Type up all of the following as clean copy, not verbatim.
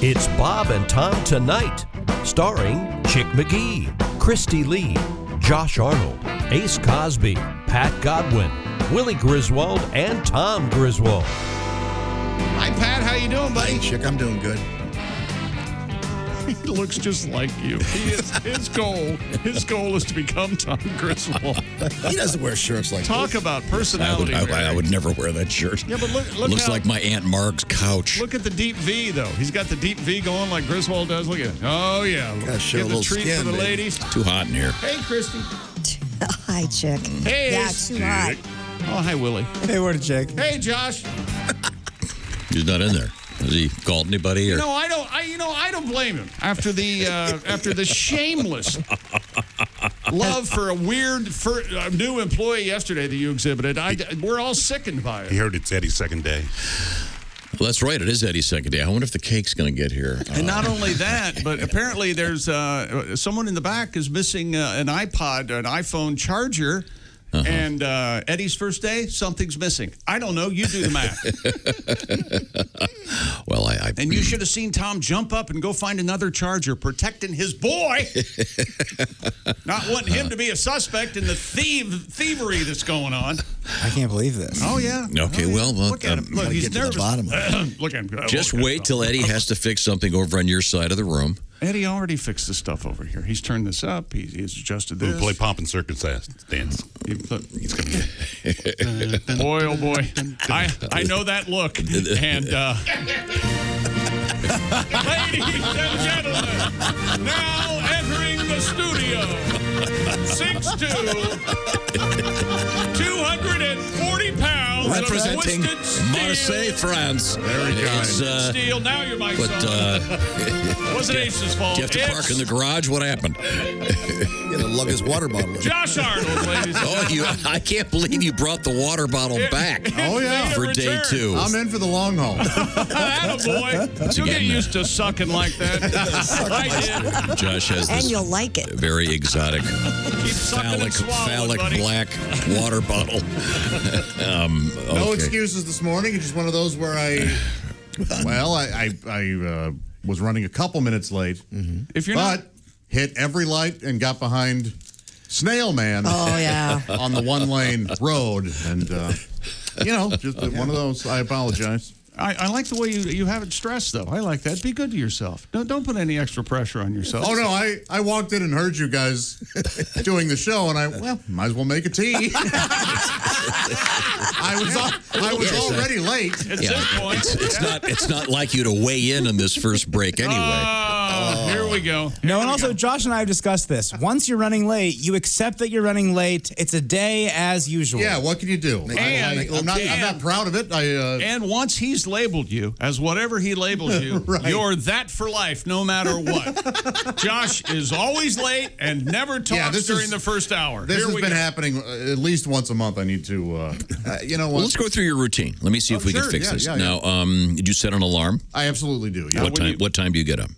It's Bob and Tom Tonight, starring Chick McGee, Christy Lee, Josh Arnold, Ace Cosby, Pat Godwin, Willie Griswold, and Tom Griswold. Hi, Pat. How you doing, buddy? Hey, Chick, I'm doing good. He looks just like you. His goal is to become Tom Griswold. He doesn't wear shirts like Talk this. about personality. I would never wear that shirt. Yeah, but look Looks how, like my Aunt Marg's couch. Look at the deep V, though. He's got the deep V going like Griswold does. Look at it. Oh, yeah. Gotta show Give a the little treat skin, for the baby. ladies. Too hot in here. Hey, Christy. Hi, Chick. Hey, Yeah, Ace. too hot. Oh, hi, Willie. Hey, what a Chick. Hey, Josh. He's not in there. Has he called anybody? Or? No, I don't blame him. After the shameless love for a weird new employee yesterday that you exhibited, we're all sickened by it. He heard it's Eddie's second day. Well, that's right. It is Eddie's second day. I wonder if the cake's going to get here. And not only that, but apparently there's someone in the back is missing an iPod, an iPhone charger. And Eddie's first day, something's missing. I don't know. You do the math. Well, And you should have seen Tom jump up and go find another charger, protecting his boy, not wanting him to be a suspect in the thievery that's going on. I can't believe this. Oh, yeah. Okay, well, look at him. Look, Gotta he's get to nervous. the bottom of it. Look at him. just Okay. wait till Eddie has to fix something over on your side of the room. Eddie already fixed the stuff over here. He's turned this up. He's adjusted We'll this. play Pomp and Circus dance. He's gonna boy, oh boy, I know that look. And ladies and gentlemen, now entering the studio, 6'2", 240 pounds, Representing of twisted Marseille, steel. France. Very kind. Steel. Now you're my But son. Wasn't Ace's fault. do you have to park in the garage? What happened? You gotta lug his water bottle in. Josh Arnold, ladies. I can't believe you brought the water bottle back. Oh, yeah. For day Return. 2. I'm in for the long haul. Attaboy. You'll get again, used to sucking like that. I did. Josh has And this you'll like it. very exotic Keep sucking and swallowing, buddy. black water bottle. No Okay. excuses this morning. It's just one of those where I was running a couple minutes late, If you're but not, hit every light and got behind Snail Man Oh, yeah. on the one-lane road. And, just one of those. I apologize. I like the way you have it stressed, though. I like that. Be good to yourself. Don't put any extra pressure on yourself. Oh, no, I walked in and heard you guys doing the show, and might as well make a tea. I was already late. At this point. It's not like you to weigh in on this first break anyway. Here we go. No, and also, Josh and I have discussed this. Once you're running late, you accept that you're running late. It's a day as usual. Yeah, what can you do? I'm not proud of it. And once he's labeled you as whatever he labels you, Right. you're that for life, no matter what. Josh is always late and never talks during the first hour. This Here has we been go. happening at least once a month. I need to, you know Well, what? let's go through your routine. Let me see if we can sure. fix Yeah, this. yeah, Now, did you set an alarm? I absolutely do. Yeah. What time do you get up?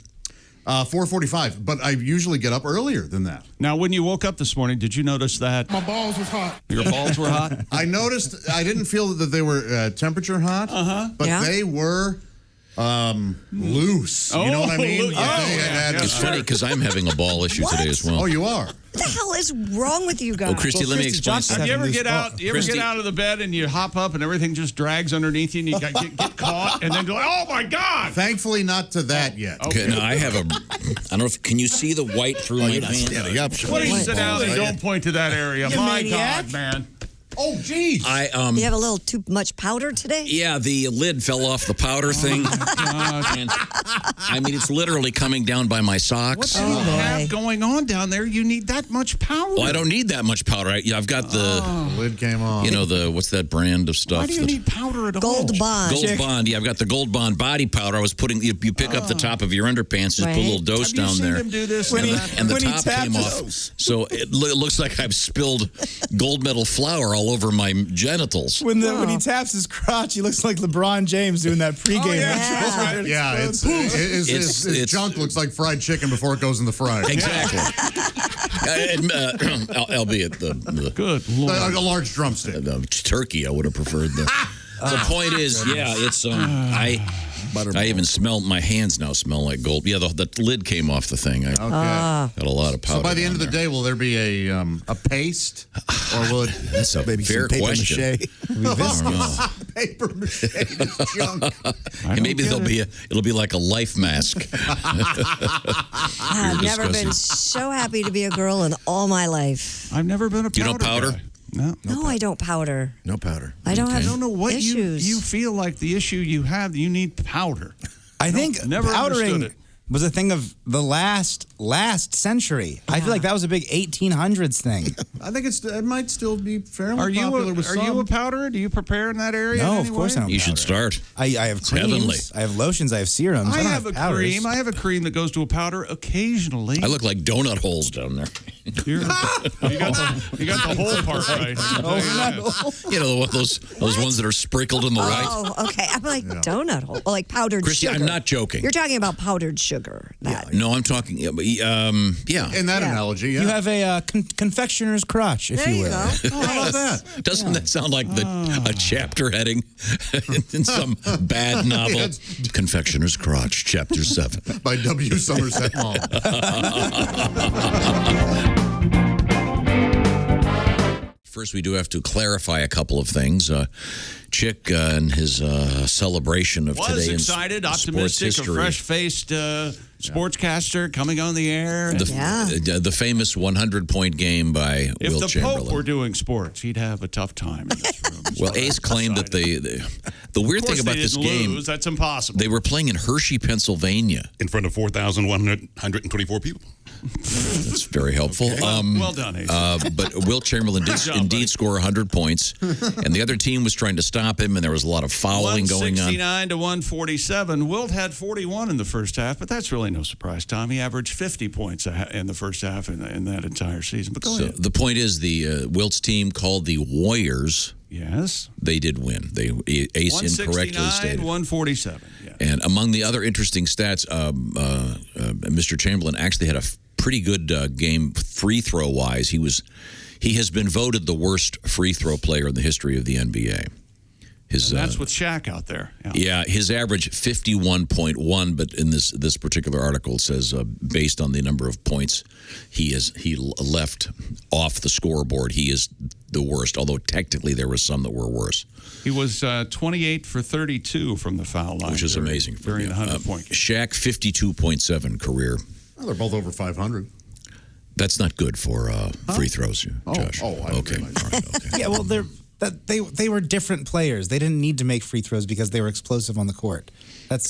4:45, but I usually get up earlier than that. Now, when you woke up this morning, did you notice that My balls was hot. your balls were hot? I noticed. I didn't feel that they were temperature hot, but Yeah. they were loose. You know what I mean? Oh, yeah. It's funny because I'm having a ball issue today as well. Oh, you are. What the hell is wrong with you guys? Oh, Christy, let me Christy, explain Josh something. Do you ever Having get loose out? balls. You ever Christy- get out of the bed and you hop up and everything just drags underneath you and you get caught and then go, oh my God! Thankfully, not to that yet. Okay, now I have I don't know if, can you see the white through my pants? What do you sit down and don't point to that area? You My maniac. God, man. Oh, geez. You have a little too much powder today? Yeah, the lid fell off the powder thing. And, I mean, it's literally coming down by my What socks. do you have going on down there? You need that much power. Well, I don't need that much powder. I've got the, Lid came off. what's that brand of stuff? Why do you need powder at all? Gold Bond. Gold Bond. Yeah, I've got the Gold Bond body powder. I was putting, you pick up the top of your underpants, just put a little dose Have you down seen there. him do this? When he- And the when he top came taps off. So it looks like I've spilled gold medal flour all over my genitals. When he taps his crotch, he looks like LeBron James doing that pregame yeah. ritual. Yeah, his junk looks like fried chicken before it goes in the fryer. Exactly. Albeit the Good Lord. A large drumstick. turkey, I would have preferred the. The point is, yeah, it's Butterball. I even my hands now smell like gold. Yeah, the lid came off the thing. I Okay. got a lot of powder. So by the end of the there. day, will there be a paste, or will it That's a Maybe fair some paper question. mache. paper mache this junk? Maybe it'll be like a life mask. I've never been so happy to be a girl in all my life. I've never been a powder You don't powder? guy. No. No, I don't powder. No powder. I don't have I don't know what issues. you feel like the issue you have. You need powder. I think never understood powdering it. was a thing of the last century. I feel like that was a big 1800s thing. I think it might still be fairly Are you popular with some. a powderer? Do you prepare in that area? No, in of any course way? I don't. You should start. I have It's creams, heavenly. I have lotions, I have serums. I don't have a powders. cream. I have a cream that goes to a powder occasionally. I look like donut holes down there. You got the whole part right. You know, those ones that are sprinkled in the white. Oh, okay. I'm like donut hole, like powdered Christy, sugar. I'm not joking. You're talking about powdered sugar. That. No, I'm talking. Yeah. In that analogy, yeah. You have a confectioner's crotch, if There you you will. go. How about Nice. that? Doesn't that sound like a chapter heading in some bad novel? Confectioner's Crotch, Chapter 7. By W. Somerset Maugham. First, we do have to clarify a couple of things. Chick and his celebration of today Was in excited, sports optimistic, a history. fresh-faced sportscaster coming on the air. The famous 100-point game by If Will the Chamberlain. Pope were doing sports, he'd have a tough time in this room. Well, Ace claimed that the weird Of course thing about they this didn't game, lose. That's impossible. they were playing in Hershey, Pennsylvania. In front of 4,124 people. That's very helpful. Well done, Ace. But Will Chamberlain did job, indeed buddy. score 100 points, and the other team was trying to stop him, and there was a lot of fouling going on. 169 to 147. Wilt had 41 in the first half, but that's really no surprise, Tom. He averaged 50 points in the first half in that entire season. But go So ahead. the point is, the Wilt's team called the Warriors. Yes. They did win. Ace incorrectly 169, stated. 147. Yeah. And among the other interesting stats, Mr. Chamberlain actually had a pretty good game free throw wise. He has been voted the worst free throw player in the history of the NBA. And that's with Shaq out there. Yeah, his average 51.1, but in this particular article it says based on the number of points he left off the scoreboard, he is the worst. Although technically there was some that were worse. He was 28 for 32 from the foul line, Which is amazing for during him. the 100-point game. Shaq 52.7 career. Well, they're both over 500. That's not good for free throws, Josh. I okay. realize. All right, okay. Yeah, well, they were different players. They didn't need to make free throws because they were explosive on the court.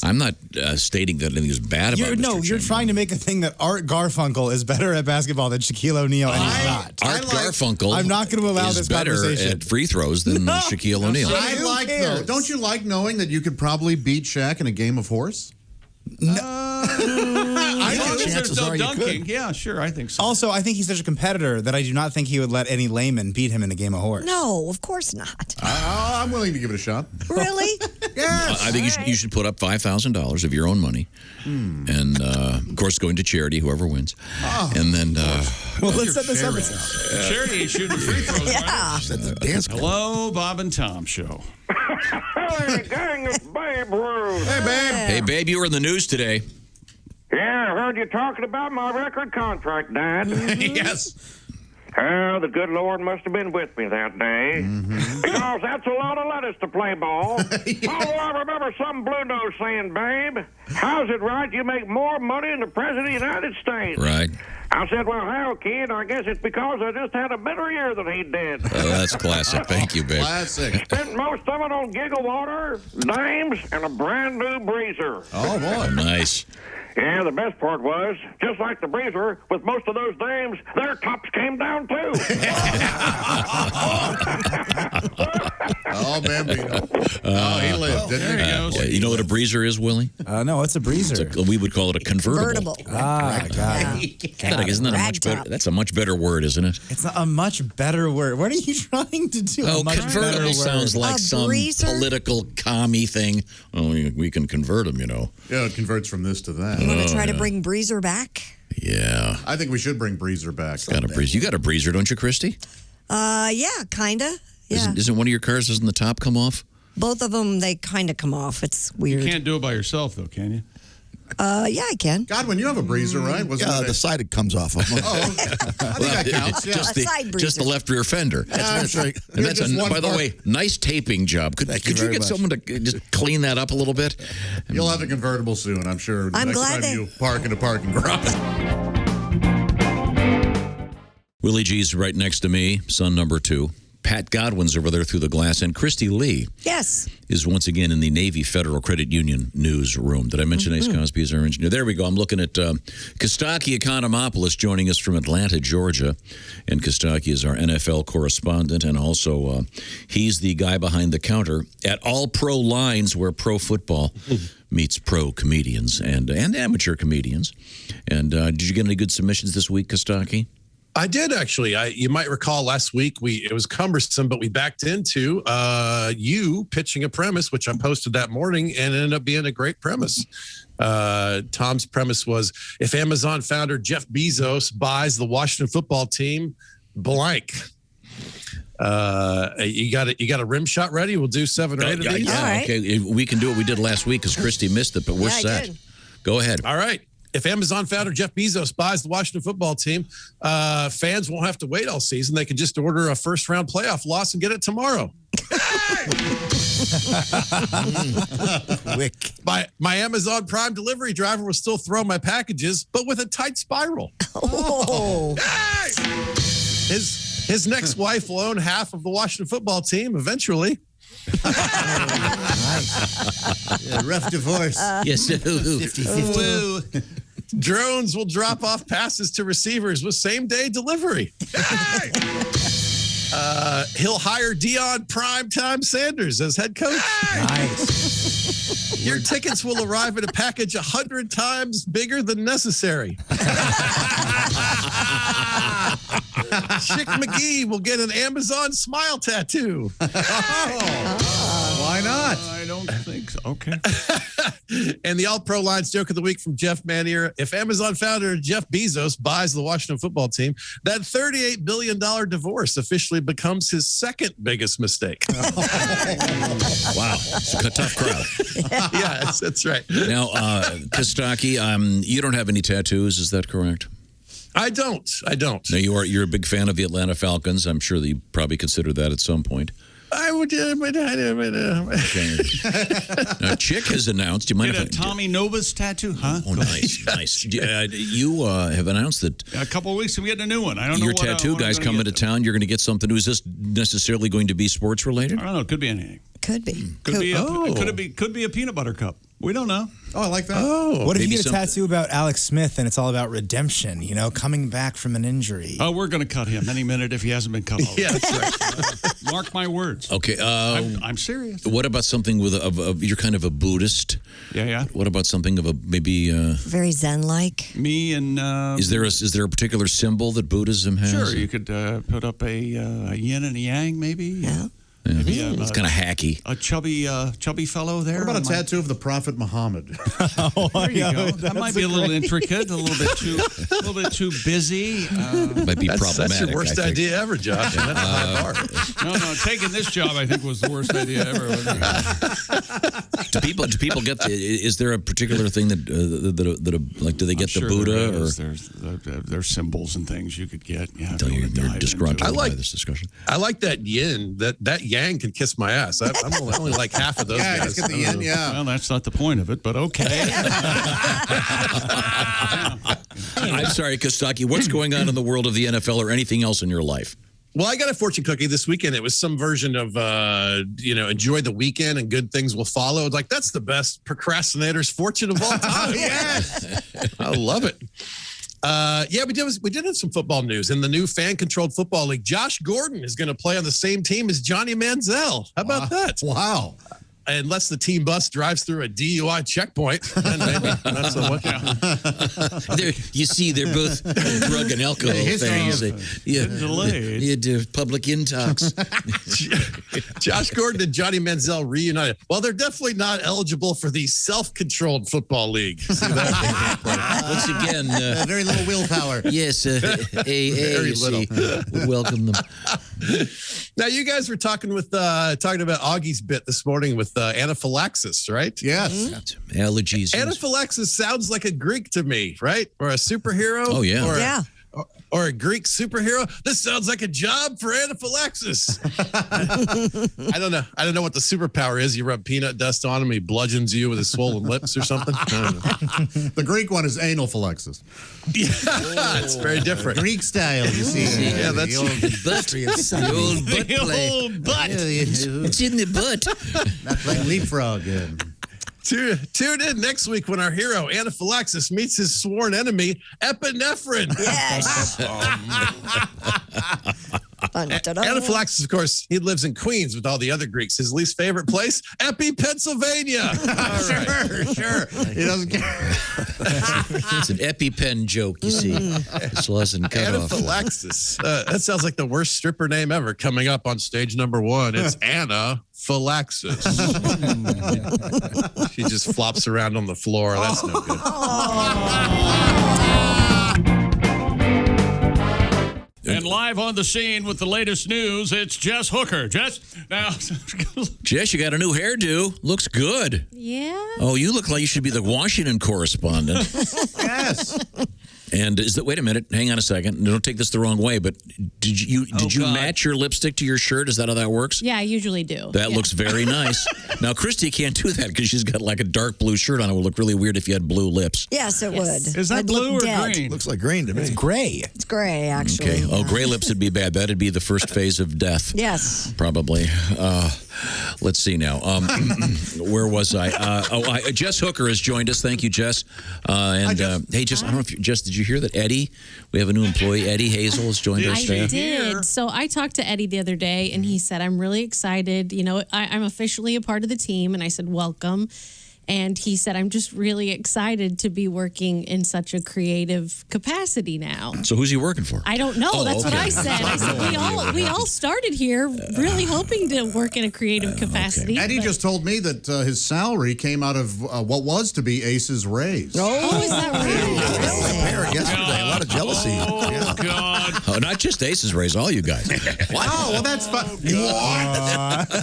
I'm not stating that anything is bad about Mr. You're trying to make a thing that Art Garfunkel is better at basketball than Shaquille O'Neal, and he's not. Art Garfunkel I'm not going to allow is this better conversation. at free throws than Shaquille O'Neal. I Who like, cares? though. Don't you like knowing that you could probably beat Shaq in a game of horse? As long as there's chances no are you dunking. Yeah, sure, I think so. Also, I think he's such a competitor that I do not think he would let any layman beat him in a game of horse. No, of course not. I'm willing to give it a shot. Really? I think you should put up $5,000 of your own money, and of course going to charity, whoever wins, and then Well, let's set this up. Charity is shooting free throws, right? Yeah. Dance club. Hello, Bob and Tom Show. Hey, gang, it's Babe Ruth. Hey, babe. hey, babe, you were in the news today. Yeah, I heard you talking about my record contract, Dad. Yes. Oh, the good Lord must have been with me that day. Because that's a lot of lettuce to play ball. Although I remember some blue nose saying, Babe, how's it right you make more money than the President of the United States? Right. I said, well, how, kid? I guess it's because I just had a better year than he did. That's classic. Thank you, babe. Classic. Spent most of it on giggle water, dames, and a brand new breezer. Oh, boy. Nice. Yeah, the best part was, just like the breezer, with most of those dames, their tops came down too. Oh, Bambino. Oh, he lived, didn't he? Yeah, you know what a breezer is, Willie? No, it's a breezer. We would call it a convertible. Convertible. God. Isn't that a much better? Ragtop. That's a much better word, isn't it? It's a much better word. What are you trying to do? Oh, A much better convertible word. sounds like A some breezer? political commie thing. Oh, we can convert them, you know. Yeah, it converts from this to that. You want to try to bring Breezer back? Yeah. I think we should bring Breezer back. Got a breezer. You got a breezer, don't you, Christy? Yeah, kinda. Yeah. Isn't one of your cars? Doesn't the top come off? Both of them, they kind of come off. It's weird. You can't do it by yourself, though, can you? Yeah, I can. Godwin, you have a breezer, right? Yeah, the side it comes off of. Oh, okay. I think that counts. Yeah. Just the left rear fender. That's right. And that's by the way, nice taping job. Could you get someone to just clean that up a little bit? You'll have a convertible soon, I'm sure. I'm next glad time you park in a parking garage. Willie G's right next to me, son number 2. Pat Godwin's over there through the glass, and Christy Lee Yes. is once again in the Navy Federal Credit Union newsroom. Did I mention Ace Cosby as our engineer? There we go. I'm looking at Costaki Economopoulos joining us from Atlanta, Georgia. And Costaki is our NFL correspondent, and also he's the guy behind the counter at All Pro Lines, where pro football meets pro comedians and amateur comedians. And did you get any good submissions this week, Costaki? I did, actually. You might recall last week it was cumbersome, but we backed into you pitching a premise, which I posted that morning, and it ended up being a great premise. Tom's premise was, if Amazon founder Jeff Bezos buys the Washington football team, blank. You got a rim shot ready? We'll do 7 or 8 of these. Yeah, right. Okay. We can do what we did last week because Christy missed it, but we're set. Go ahead. All right. If Amazon founder Jeff Bezos buys the Washington football team, fans won't have to wait all season. They can just order a first-round playoff loss and get it tomorrow. Quick. My Amazon Prime delivery driver will still throw my packages, but with a tight spiral. Oh. His next wife will own half of the Washington football team eventually. Yeah, rough divorce. Yes. 50-50. Drones will drop off passes to receivers with same-day delivery. He'll hire Deion Primetime Sanders as head coach. Nice. Your tickets will arrive in a package 100 times bigger than necessary. Chick McGee will get an Amazon smile tattoo. Why not? I don't think so. Okay. And the All-Pro Lines joke of the week from Jeff Manier. If Amazon founder Jeff Bezos buys the Washington football team, that $38 billion divorce officially becomes his second biggest mistake. Wow. It's a tough crowd. Yeah, that's right. Now, Costaki, you don't have any tattoos, is that correct? I don't. Now, you're a big fan of the Atlanta Falcons. I'm sure that you probably consider that at some point. I would. Okay. Now, Chick has announced. You might Get a Tommy Novus tattoo, huh? Oh, nice. You have announced that A couple of weeks, I'm getting a new one. I don't know your what tattoo what I'm guy's gonna coming get. to town. You're going to get something. Is this necessarily going to be sports related? I don't know. It could be anything. Could be. Could be a peanut butter cup. We don't know. Oh, I like that. Oh, What if you maybe get a something- tattoo about Alex Smith and it's all about redemption, coming back from an injury? Oh, we're going to cut him any minute if he hasn't been cut already. yeah, that's right. Mark my words. Okay. I'm serious. What about something with you're kind of a Buddhist? Yeah. What about something of a maybe? Very Zen-like. Me and Is there a particular symbol that Buddhism has? sure, you could put up a yin and a yang, maybe. Yeah. Maybe It's kind of hacky. a chubby fellow there. What about a on my- tattoo of the Prophet Muhammad? There you go. That might be a little intricate, a little bit too busy. Might be problematic. That's your worst I think. idea ever, Josh. And that's my bar. No, taking this job I think was the worst idea ever. Do people get? Is there a particular thing that like? Do they get I'm the sure Buddha there or? is. There's symbols and things you could get. Yeah, if you You're wanna dive into disgruntled it. by this discussion. I like that yin. That yang can kiss my ass. I only like half of those Yeah, guys. just get the yin, yeah. Well, that's not the point of it, but okay. I'm sorry, Costaki. What's going on in the world of the NFL or anything else in your life? Well, I got a fortune cookie this weekend. It was some version of, enjoy the weekend and good things will follow. Like, that's the best procrastinator's fortune of all time. Yes. I love it. We did have some football news. In the new fan-controlled football league, Josh Gordon is going to play on the same team as Johnny Manziel. How about that? Wow. unless the team bus drives through a DUI checkpoint, then maybe that's the one. You see, they're both drug and alcohol things. You do public intox. Josh Gordon and Johnny Manziel reunited. Well, they're definitely not eligible for the self-controlled football league. See that? Once again, very little willpower. Yes, AA. Very little. Welcome them. Now, you guys were talking about Augie's bit this morning with anaphylaxis, right? Yes. Allergies. Anaphylaxis sounds like a Greek to me, right? Or a superhero. Oh, yeah. Or a Greek superhero. This sounds like a job for anaphylaxis. I don't know. I don't know what the superpower is. You rub peanut dust on him, he bludgeons you with his swollen lips or something. I don't know. The Greek one is anaphylaxis. Yeah, it's very different. Greek style, you see. Yeah, that's the old butt. The old butt play. It's in the butt. Not playing leapfrog. Tune in next week when our hero Anaphylaxis meets his sworn enemy epinephrine. Yes. Anaphylaxis, of course, he lives in Queens with all the other Greeks. His least favorite place, Pennsylvania. Sure. He doesn't care. It's an EpiPen joke, you see. This wasn't cut off. Anaphylaxis. That sounds like the worst stripper name ever. Coming up on stage number 1, it's Anaphylaxis. She just flops around on the floor. That's no good. And live on the scene with the latest news, it's Jess Hooker. Jess, now. Jess, you got a new hairdo. Looks good. Yeah. Oh, you look like you should be the Washington correspondent. Yes. And wait a minute, hang on a second. Don't take this the wrong way, but did you match your lipstick to your shirt? Is that how that works? Yeah, I usually do. That looks very nice. Now, Christy can't do that because she's got like a dark blue shirt on. It would look really weird if you had blue lips. Yes, it would. Is that I'd blue look or dead. green? Looks like green to me. It's gray. It's gray, actually. Okay. Oh, gray lips would be bad. That'd be the first phase of death. Yes. Probably. Let's see now. Where was I? Jess Hooker has joined us. Thank you, Jess. Hey, Jess, I don't know if Jess, did you hear that Eddie? We have a new employee, Eddie Hazel, has joined our staff. I did. So I talked to Eddie the other day, and he said, I'm really excited. You know, I'm officially a part of the team. And I said, welcome. And he said, I'm just really excited to be working in such a creative capacity now. So who's he working for? I don't know. That's what I said. I said, we all started here really hoping to work in a creative capacity. Eddie just told me that his salary came out of what was to be Ace's raise. Oh, is that right? Yesterday, a lot of jealousy. Oh, God. Oh, not just Ace's raise, all you guys. Oh, well, that's fun.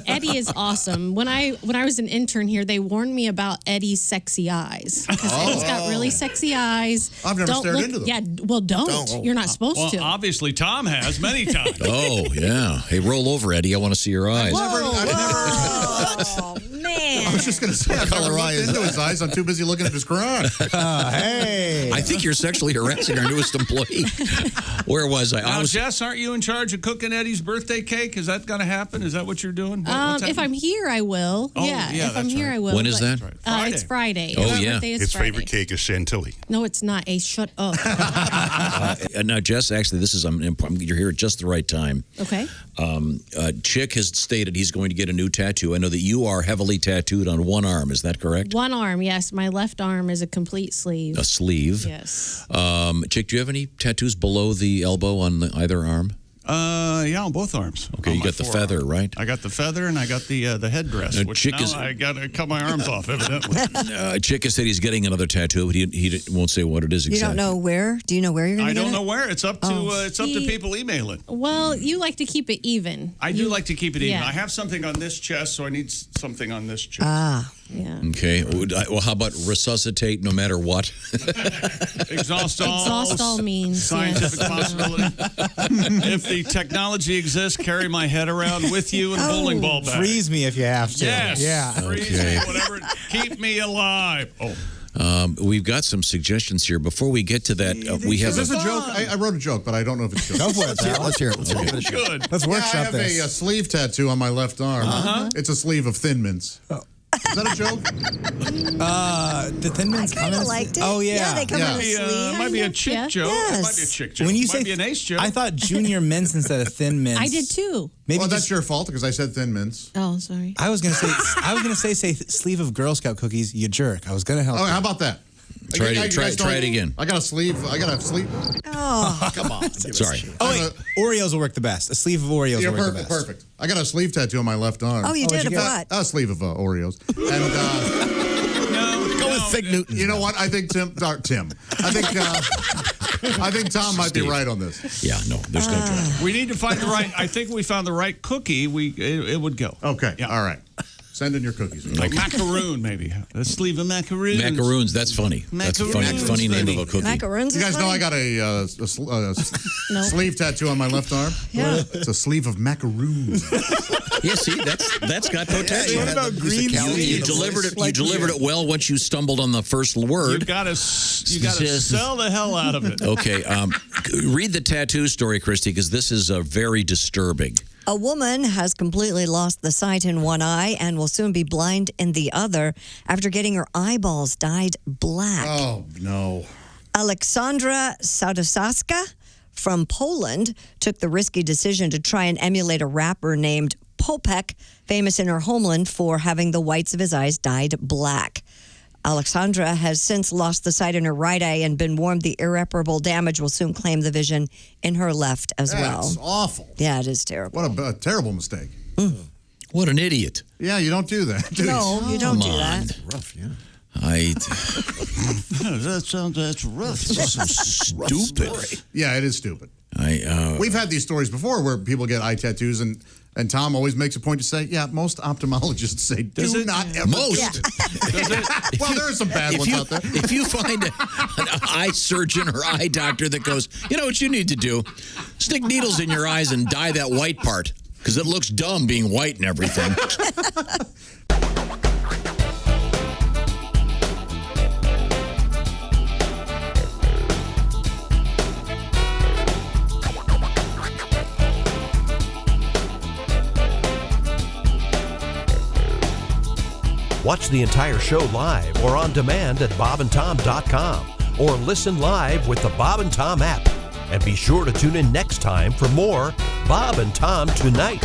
Eddie is awesome. When I was an intern here, they warned me about Eddie's sexy eyes. Because Eddie's got really sexy eyes. I've never stared into them. Yeah, well, don't. You're not supposed to. Obviously, Tom has many times. Oh, yeah. Hey, roll over, Eddie. I want to see your eyes. Oh, man. I was just going to say, I've never looked into his eyes. I'm too busy looking at his crotch. Hey. I think you're sexually harassing our newest employee. Where was I? Now, Jess, aren't you in charge of cooking Eddie's birthday cake? Is that going to happen? Is that what you're doing? If I'm here, I will. Oh, yeah, if I'm that's here, right. I will. When is that? It's Friday. Oh, His yeah. birthday is His Friday. favorite cake is Chantilly. No, it's not. Ace, shut up. Now, Jess, actually, this is you're here at just the right time. Okay. Chick has stated he's going to get a new tattoo. I know that you are heavily tattooed on one arm. Is that correct? One arm, yes. My left arm is a complete sleeve. A sleeve. Yes. Chick, do you have any tattoos below the elbow on either arm? Yeah, on both arms. Okay, you got the feather, right? I got the feather and I got the headdress, which I got to cut my arms off, evidently. Chick has said he's getting another tattoo, but he won't say what it is exactly. You don't know where? Do you know where you're going to get it? I don't know where. It's up to people emailing. Well, you like to keep it even. I do like to keep it even. Yeah. I have something on this chest, so I need something on this chest. Ah. Yeah. Okay. Well, how about resuscitate no matter what? Exhaust all. Exhaust all means. Scientific possibility. If the technology exists, carry my head around with you in a bowling ball bag. Freeze me if you have to. Yes. Yeah. Freeze me, whatever. Keep me alive. Oh. We've got some suggestions here. Before we get to that, we have. Is this a joke? I wrote a joke, but I don't know if it's true. Go for it. Let's hear it. Let's hear it. Good. Let's I workshop have this. a sleeve tattoo on my left arm. It's a sleeve of Thin Mints. Is that a joke? the Thin Mints I kind of liked it. Oh, yeah. they come in a Might be, sleeve. might be a chick Yeah. joke. Yes. It might be a chick joke. When you Might say be an ace joke. I thought Junior Mints instead of Thin Mints. I did too. Maybe Well, just, that's your fault because I said Thin Mints. Oh, sorry. I was gonna say sleeve of Girl Scout cookies. You jerk. I was gonna help. Oh, you. how about that? Try You it. guys Try don't- it again. I got a sleeve. Oh, Come on. Sorry. Oh wait, Oreos will work the best. A sleeve of Oreos Yeah, will work the perfect, best. perfect. I got a sleeve tattoo on my left arm. oh, you did what'd a you get? what? A sleeve of Oreos. And Go with Fig Newton. you know what? I think Tim. I think Tom might be right on this. Yeah, no, there's no doubt. We need to find the right. I think we found the right cookie. It would go. Okay. Yeah. All right. Send in your cookies. Like macaroon, maybe. A sleeve of macaroons. Macaroons, that's funny. That's a funny name of a cookie. Macaroons You is guys know fine. I got a sleeve tattoo on my left arm. Yeah. It's a sleeve of macaroons. Yeah, see, that's got potential. What about green You delivered it. You delivered it well once you stumbled on the first word. You gotta sell the hell out of it. Okay, read the tattoo story, Christy, because this is very disturbing. A woman has completely lost the sight in one eye and will soon be blind in the other after getting her eyeballs dyed black. Oh, no. Aleksandra Sadosaska from Poland took the risky decision to try and emulate a rapper named Popek, famous in her homeland for having the whites of his eyes dyed black. Alexandra has since lost the sight in her right eye and been warned the irreparable damage will soon claim the vision in her left as well. That's awful. Yeah, it is terrible. What a terrible mistake. What an idiot. Yeah, you don't do that. Do No, you don't do Come on. that. Rough, yeah. That's rough. So stupid. Yeah, it is stupid. I We've had these stories before where people get eye tattoos, and Tom always makes a point to say, yeah, most ophthalmologists say, do not ever most. do it. Well, there are some bad ones out there. If you find an eye surgeon or eye doctor that goes, you know what you need to do? Stick needles in your eyes and dye that white part because it looks dumb being white and everything. Watch the entire show live or on demand at bobandtom.com or listen live with the Bob and Tom app. And be sure to tune in next time for more Bob and Tom Tonight.